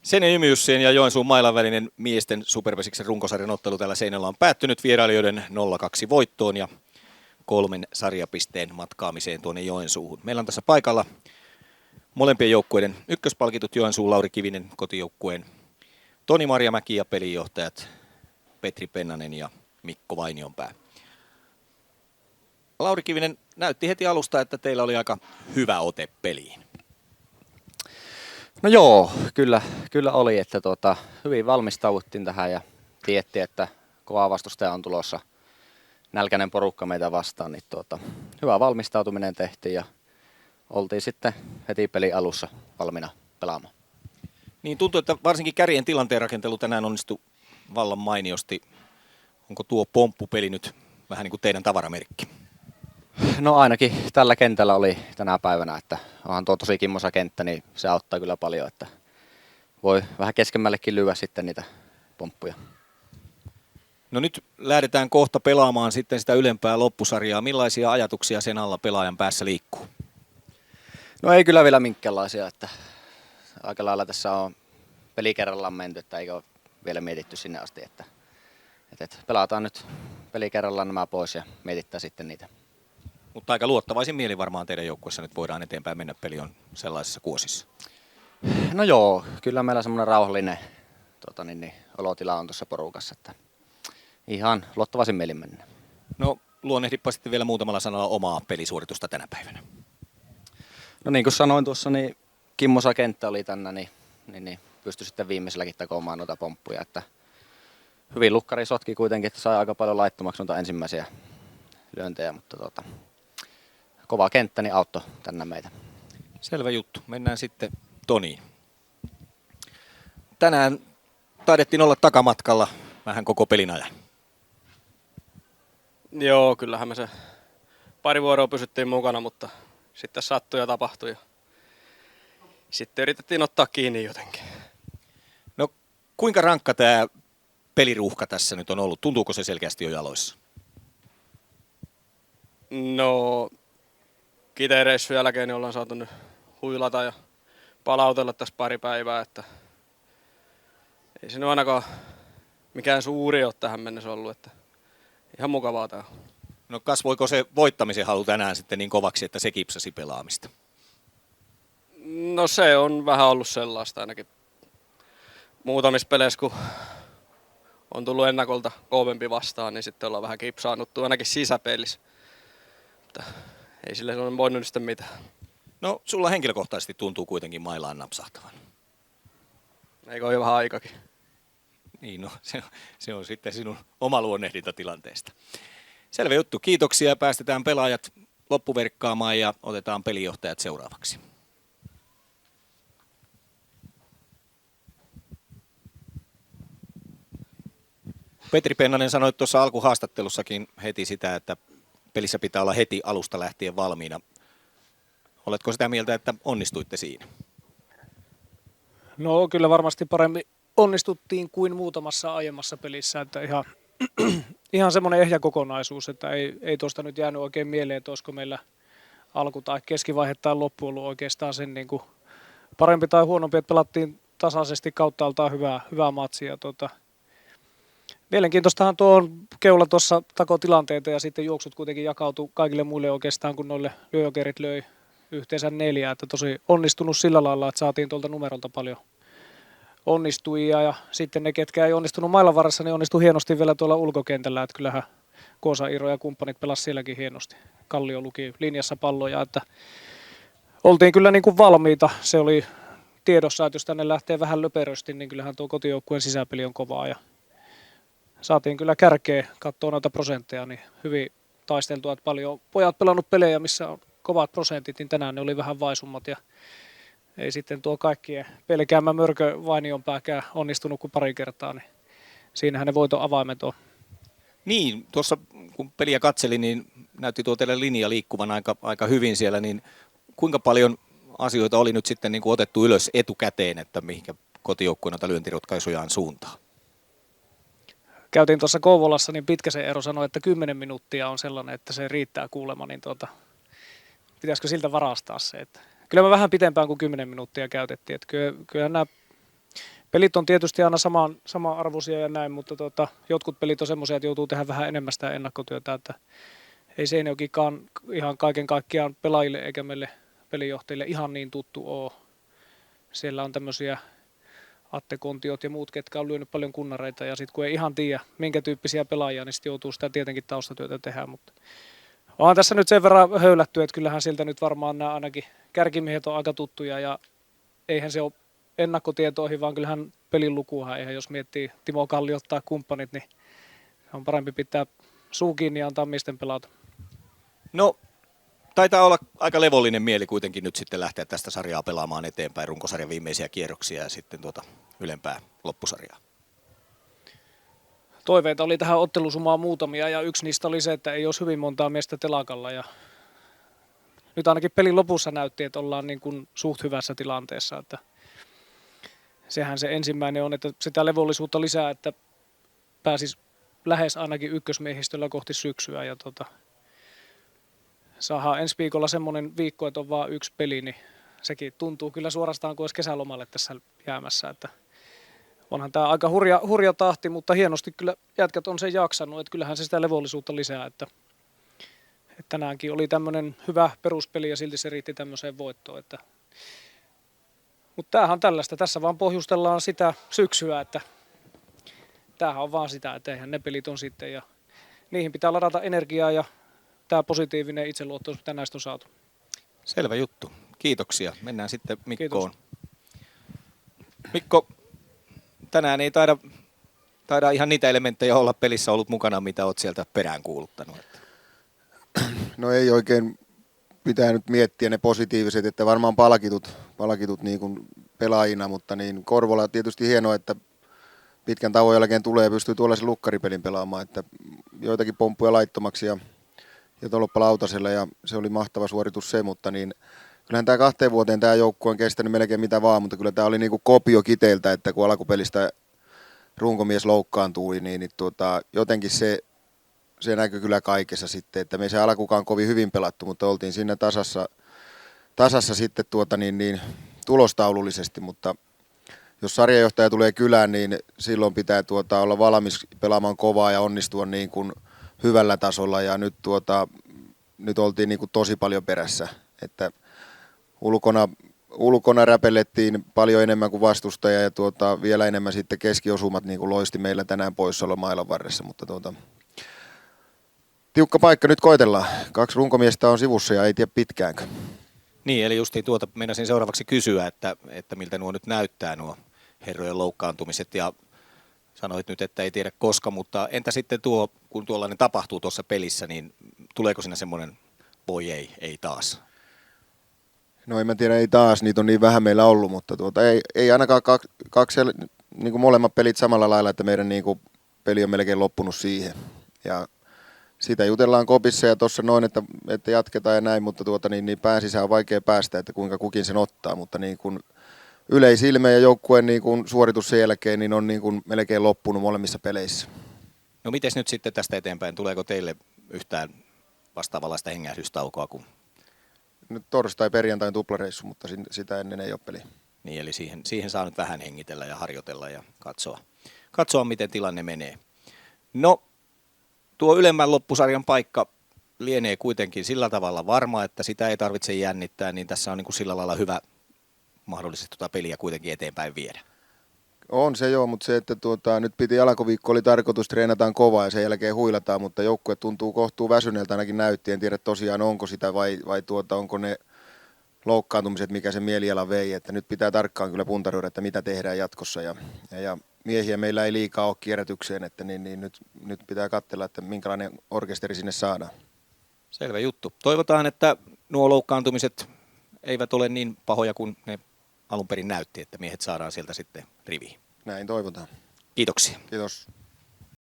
Seinäjoen Jymy-Jussien ja Joensuun Mailan välinen miesten Superpesiksen runkosarjan ottelu täällä Seinällä on päättynyt vierailijoiden 0-2 voittoon ja 3 sarjapisteen matkaamiseen tuonne Joensuuhun. Meillä on tässä paikalla molempien joukkueiden ykköspalkitut Joensuun Lauri Kivinen kotijoukkueen Toni Marjamäki ja pelinjohtajat Petri Pennanen ja Mikko Vainionpää. Lauri Kivinen, näytti heti alusta, että teillä oli aika hyvä ote peliin. No joo, kyllä oli, että hyvin valmistauduttiin tähän ja tiedettiin, että kova vastustaja on tulossa, nälkäinen porukka meitä vastaan, niin hyvä valmistautuminen tehtiin ja oltiin sitten heti pelin alussa valmiina pelaamaan. Niin tuntuu, että varsinkin kärjen tilanteen rakentelu tänään onnistui vallan mainiosti. Onko tuo pomppupeli nyt vähän niin kuin teidän tavaramerkki? No ainakin tällä kentällä oli tänä päivänä, että onhan tuo tosi kimmosa kenttä, niin se auttaa kyllä paljon, että voi vähän keskemmällekin lyödä sitten niitä pomppuja. No nyt lähdetään kohta pelaamaan sitten sitä ylempää loppusarjaa. Millaisia ajatuksia sen alla pelaajan päässä liikkuu? No ei kyllä vielä minkäänlaisia, että aika lailla tässä on peli kerrallaan menty, että eikö ole vielä mietitty sinne asti, että pelataan nyt peli kerrallaan nämä pois ja mietitään sitten niitä. Mutta aika luottavaisin mieli varmaan teidän joukkueessa nyt voidaan eteenpäin mennä, peli on sellaisessa kuosissa. No joo, kyllä meillä semmoinen rauhallinen olotila on tuossa porukassa, että ihan luottavaisin mielin mennä. No luonnehdippa sitten vielä muutamalla sanalla omaa pelisuoritusta tänä päivänä. No niin kuin sanoin tuossa, niin kimmosa kenttä oli tänne, niin pystyi sitten viimeiselläkin takomaan noita pomppuja, että hyvin lukkari sotki kuitenkin, että sai aika paljon laittomaksi noita ensimmäisiä lyöntejä, mutta kova kenttä niin auttoi tänne meitä. Selvä juttu. Mennään sitten Toniin. Tänään taidettiin olla takamatkalla vähän koko pelin ajan. Joo, kyllähän me se pari vuoroa pysyttiin mukana, mutta sitten sattui ja tapahtui. Ja sitten yritettiin ottaa kiinni jotenkin. No kuinka rankka tämä peliruuhka tässä nyt on ollut? Tuntuuko se selkeästi jo jaloissa? No, Kitereissun jälkeen niin ollaan saatu nyt huilata ja palautella tässä pari päivää, että ei se nyt ainakaan mikään suuri ole tähän mennessä ollut, että ihan mukavaa tää on. No kasvoiko se voittamisen halu tänään sitten niin kovaksi, että se kipsasi pelaamista? No se on vähän ollut sellaista ainakin muutamissa peleissä, kun on tullut ennakolta kovempi vastaan, niin sitten ollaan vähän kipsaannuttu ainakin sisäpelissä. Mutta ei sille ole voinut sitten mitään. No sulla henkilökohtaisesti tuntuu kuitenkin mailaan napsahtavan. Eikö ole jo vähän aikakin? Niin, no se on sitten sinun oma luonnehdinta tilanteesta. Selvä juttu. Kiitoksia. Päästetään pelaajat loppuverkkaamaan ja otetaan pelijohtajat seuraavaksi. Petri Pennanen sanoi tuossa alkuhaastattelussakin heti sitä, että pelissä pitää olla heti alusta lähtien valmiina. Oletko sitä mieltä, että onnistuitte siinä? No kyllä varmasti paremmin onnistuttiin kuin muutamassa aiemmassa pelissä, että ihan semmoinen ehjä kokonaisuus, että ei tuosta nyt jäänyt oikein mieleen, että olisiko meillä alku- tai keskivaihe tai loppu ollut oikeastaan sen niin kuin parempi tai huonompi, että pelattiin tasaisesti kauttaaltaan hyvää matsia. Mielenkiintoistahan tuo on, Keula tuossa takotilanteita ja sitten juoksut kuitenkin jakautui kaikille muille oikeastaan, kun noille lyöjokerit löi yhteensä 4, että tosi onnistunut sillä lailla, että saatiin tuolta numerolta paljon onnistujia ja sitten ne, ketkä ei onnistunut mailan varressa, niin onnistui hienosti vielä tuolla ulkokentällä, että kyllähän Koosa, Iro ja kumppanit pelasivat sielläkin hienosti. Kallio luki linjassa palloja, että oltiin kyllä niin kuin valmiita. Se oli tiedossa, että jos tänne lähtee vähän löperösti, niin kyllähän tuo kotijoukkueen sisäpeli on kovaa ja saatiin kyllä kärkeä, katsoa noita prosentteja, niin hyvin taisteltua, että paljon pojat pelannut pelejä, missä on kovat prosentit, niin tänään ne oli vähän vaisummat ja ei sitten tuo kaikkien pelkäämä mörkö Vainionpääkään onnistunut kuin pari kertaa, niin siinähän ne voiton avaimet on. Niin, tuossa kun peliä katselin, niin näytti tuo teille linja liikkuvan aika hyvin siellä, niin kuinka paljon asioita oli nyt sitten niin kuin otettu ylös etukäteen, että mihinkä kotijoukkueen noita lyöntiratkaisujaan suuntaan? Käytiin tuossa Kouvolassa, niin Pitkäsen Eero sanoi, että 10 minuuttia on sellainen, että se riittää kuulemma, niin pitäisikö siltä varastaa se, että kyllä me vähän pitempään kuin 10 minuuttia käytettiin, että kyllä nämä pelit on tietysti aina sama-arvoisia ja näin, mutta jotkut pelit on semmoisia, että joutuu tehdä vähän enemmän sitä ennakkotyötä, että ei Seinäjokikaan ihan kaiken kaikkiaan pelaajille eikä meille pelijohtajille ihan niin tuttu ole. Siellä on tämmöisiä Atte Kontiot ja muut, ketkä on lyönyt paljon kunnareita, ja sitten kun ei ihan tiedä, minkä tyyppisiä pelaajia, niin sitten joutuu sitä tietenkin taustatyötä tehdä, mutta onhan tässä nyt sen verran höylätty, että kyllähän sieltä nyt varmaan nämä ainakin kärkimiehet on aika tuttuja, ja eihän se ole ennakkotietoihin, vaan kyllähän pelin lukuhan, eihän jos miettii Timo Kalliot tai kumppanit, niin on parempi pitää suu kiinni ja antaa miesten pelata. No, taitaa olla aika levollinen mieli kuitenkin nyt sitten lähteä tästä sarjaa pelaamaan eteenpäin, runkosarjan viimeisiä kierroksia ja sitten ylempää loppusarjaa. Toiveita oli tähän ottelusumaan muutamia, ja yksi niistä oli se, että ei olisi hyvin montaa miestä telakalla, ja nyt ainakin pelin lopussa näytti, että ollaan niin kuin suht hyvässä tilanteessa, että sehän se ensimmäinen on, että sitä levollisuutta lisää, että pääsisi lähes ainakin ykkösmiehistöllä kohti syksyä, ja saadaan ensi viikolla semmoinen viikko, että on vaan yksi peli, niin sekin tuntuu kyllä suorastaan kuin olisi kesälomalle tässä jäämässä, että onhan tämä aika hurja tahti, mutta hienosti kyllä jätkät on sen jaksanut, että kyllähän se sitä levollisuutta lisää, että tänäänkin oli tämmöinen hyvä peruspeli ja silti se riitti tämmöiseen voittoon, mutta tämähän on tällaista, tässä vaan pohjustellaan sitä syksyä, että tämähän on vaan sitä, että eihän ne pelit on sitten ja niihin pitää ladata energiaa ja tämä positiivinen itseluottamus, mitä näistä on saatu. Selvä juttu. Kiitoksia. Mennään sitten Mikkoon. Kiitos. Mikko, tänään ei taida ihan niitä elementtejä olla pelissä ollut mukana, mitä olet sieltä peräänkuuluttanut. No ei oikein, pitää nyt miettiä ne positiiviset, että varmaan palkitut niin kuin pelaajina, mutta niin Korvola tietysti hienoa, että pitkän tauon jälkeen tulee ja pystyy tuollaisen lukkaripelin pelaamaan, että joitakin pomppuja laittomaksi ja toloppa lautasella ja se oli mahtava suoritus se, mutta niin kyllähän tämä 2 vuoteen tämä joukkue on kestänyt melkein mitä vaan, mutta kyllä tämä oli niin kuin kopio Kiteeltä, että kun alkupelistä runkomies loukkaantui, niin jotenkin se näkyy kyllä kaikessa sitten, että me ei se alkukaan kovin hyvin pelattu, mutta oltiin siinä tasassa sitten tulostaulullisesti, mutta jos sarjajohtaja tulee kylään, niin silloin pitää olla valmis pelaamaan kovaa ja onnistua niin kuin hyvällä tasolla ja nyt oltiin niin kuin tosi paljon perässä, että ulkona räpellettiin paljon enemmän kuin vastustaja ja vielä enemmän sitten keskiosumat niin kuin loisti meillä tänään poissaolo mailan varressa, mutta tiukka paikka nyt koitellaan. 2 runkomiestä on sivussa ja ei tiedä pitkäänkö. Niin, eli justiin meinasin seuraavaksi kysyä, että miltä nuo nyt näyttää nuo herrojen loukkaantumiset ja sanoit nyt, että ei tiedä koska, mutta entä sitten kun tuollainen tapahtuu tuossa pelissä, niin tuleeko siinä semmoinen voi ei taas? No en mä tiedä, ei taas, niitä on niin vähän meillä ollut, mutta ei ainakaan kaksi niin kuin molemmat pelit samalla lailla, että meidän niin kuin peli on melkein loppunut siihen. Ja sitä jutellaan kopissa ja tuossa noin, että jatketaan ja näin, mutta niin pään sisään on vaikea päästä, että kuinka kukin sen ottaa, mutta niin kuin yleisilme ja joukkueen niin kuin suoritus sen jälkeen niin on niin kuin melkein loppunut molemmissa peleissä. No mites nyt sitten tästä eteenpäin, tuleeko teille yhtään vastaavanlaista hengähdystaukoa kuin? Nyt torstai-perjantain tuplareissu, mutta sitä ennen ei ole peli. Niin, eli siihen saa nyt vähän hengitellä ja harjoitella ja katsoa miten tilanne menee. No, tuo ylemmän loppusarjan paikka lienee kuitenkin sillä tavalla varma, että sitä ei tarvitse jännittää, niin tässä on niin kuin sillä lailla hyvä mahdollisesti peliä kuitenkin eteenpäin viedä. On se joo, mutta se, että nyt piti alkuviikko oli tarkoitus, treenataan kovaa ja sen jälkeen huilataan, mutta joukkue tuntuu kohtuu väsyneeltä ainakin näytti. En tiedä tosiaan onko sitä vai onko ne loukkaantumiset, mikä se mieliala vei. Että nyt pitää tarkkaan kyllä puntaroida, että mitä tehdään jatkossa ja miehiä meillä ei liikaa ole kierrätykseen, että niin nyt pitää katsella, että minkälainen orkesteri sinne saadaan. Selvä juttu. Toivotaan, että nuo loukkaantumiset eivät ole niin pahoja kuin ne alun perin näytti, että miehet saadaan sieltä sitten riviin. Näin toivotaan. Kiitoksia. Kiitos.